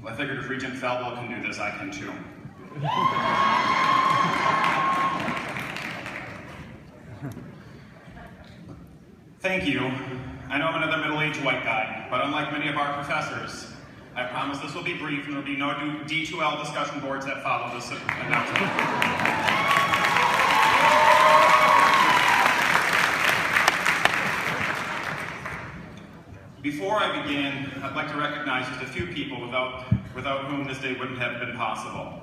Well, I figured if Regent Falwell can do this, I can too. Thank you. I know I'm another middle-aged white guy, but unlike many of our professors, I promise this will be brief and there will be no D2L discussion boards that follow this announcement. Before I begin, I'd like to recognize just a few people without whom this day wouldn't have been possible.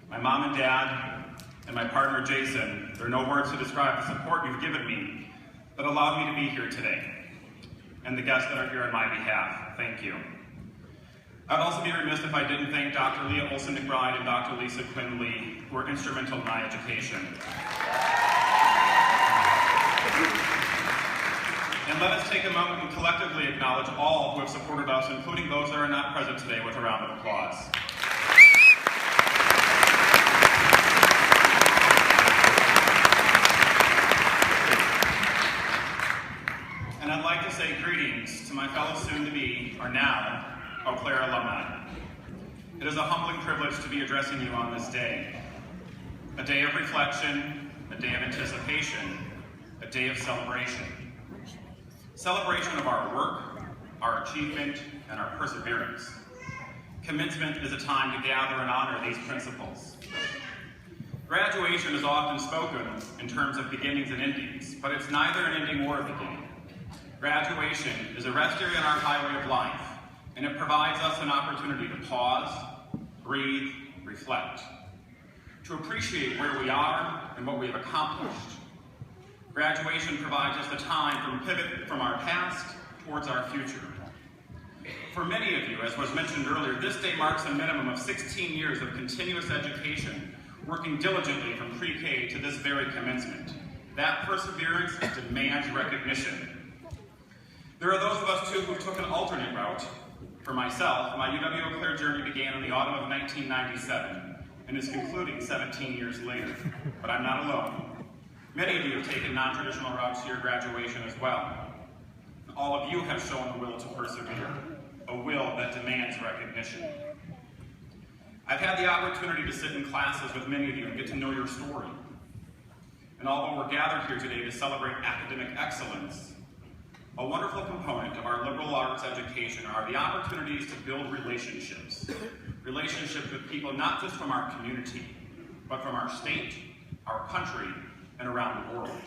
My mom and dad, and my partner Jason. There are no words to describe the support you've given me that allowed me to be here today. And the guests that are here on my behalf, thank you. I'd also be remiss if I didn't thank Dr. Leah Olson-McBride and Dr. Lisa Quinley, who were instrumental in my education. And let us take a moment and collectively acknowledge all who have supported us, including those that are not present today, with a round of applause. And I'd like to say greetings to my fellow soon-to-be, or now, Eau Claire alumni. It is a humbling privilege to be addressing you on this day. A day of reflection, a day of anticipation, a day of celebration. Celebration of our work, our achievement, and our perseverance. Commencement is a time to gather and honor these principles. Graduation is often spoken in terms of beginnings and endings, but it's neither an ending or a beginning. Graduation is a rest area on our highway of life, and it provides us an opportunity to pause, breathe, reflect, to appreciate where we are and what we have accomplished. Graduation provides us the time to pivot from our past towards our future. For many of you, as was mentioned earlier, this day marks a minimum of 16 years of continuous education, working diligently from pre-K to this very commencement. That perseverance demands recognition. There are those of us, too, who took an alternate route. For myself, my UWEC Eau Claire journey began in the autumn of 1997 and is concluding 17 years later. But I'm not alone. Many of you have taken non-traditional routes to your graduation as well. All of you have shown the will to persevere, a will that demands recognition. I've had the opportunity to sit in classes with many of you and get to know your story. And although we're gathered here today to celebrate academic excellence, a wonderful component of our liberal arts education are the opportunities to build relationships. Relationships with people not just from our community, but from our state, our country, and around the world.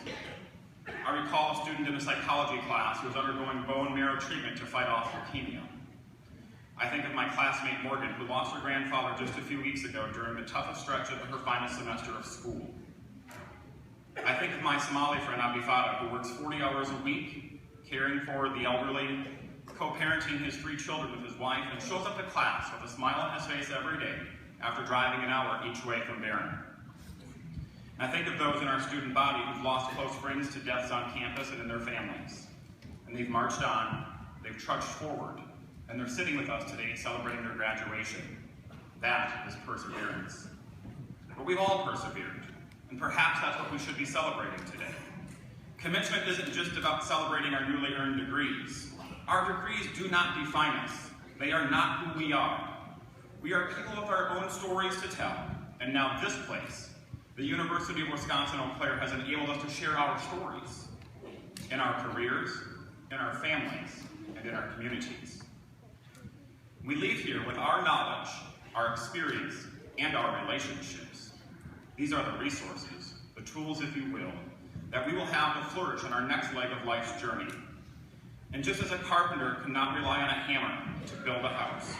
I recall a student in a psychology class who was undergoing bone marrow treatment to fight off leukemia. I think of my classmate Morgan, who lost her grandfather just a few weeks ago during the toughest stretch of her final semester of school. I think of my Somali friend Abifada, who works 40 hours a week, caring for the elderly, co-parenting his 3 children with his wife, and shows up to class with a smile on his face every day after driving an hour each way from Barron. I think of those in our student body who've lost close friends to deaths on campus and in their families. And they've marched on, they've trudged forward, and they're sitting with us today celebrating their graduation. That is perseverance. But we've all persevered, and perhaps that's what we should be celebrating today. Commencement isn't just about celebrating our newly earned degrees. Our degrees do not define us. They are not who we are. We are people with our own stories to tell, and now this place, the University of Wisconsin-Eau Claire, has enabled us to share our stories in our careers, in our families, and in our communities. We leave here with our knowledge, our experience, and our relationships. These are the resources, the tools, if you will, that we will have to flourish on our next leg of life's journey. And just as a carpenter cannot rely on a hammer to build a house,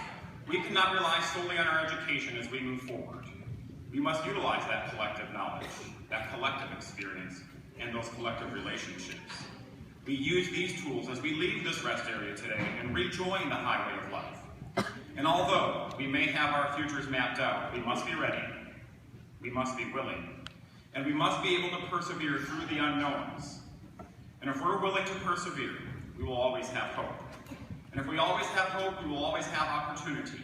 we cannot rely solely on our education as we move forward. We must utilize that collective knowledge, that collective experience, and those collective relationships. We use these tools as we leave this rest area today and rejoin the highway of life. And although we may have our futures mapped out, we must be ready, we must be willing, and we must be able to persevere through the unknowns. And if we're willing to persevere, we will always have hope. And if we always have hope, we will always have opportunity.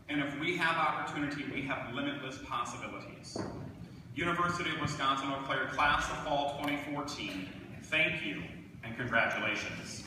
And if we have opportunity, we have limitless possibilities. University of Wisconsin-Eau Claire, Class of Fall 2014, thank you and congratulations.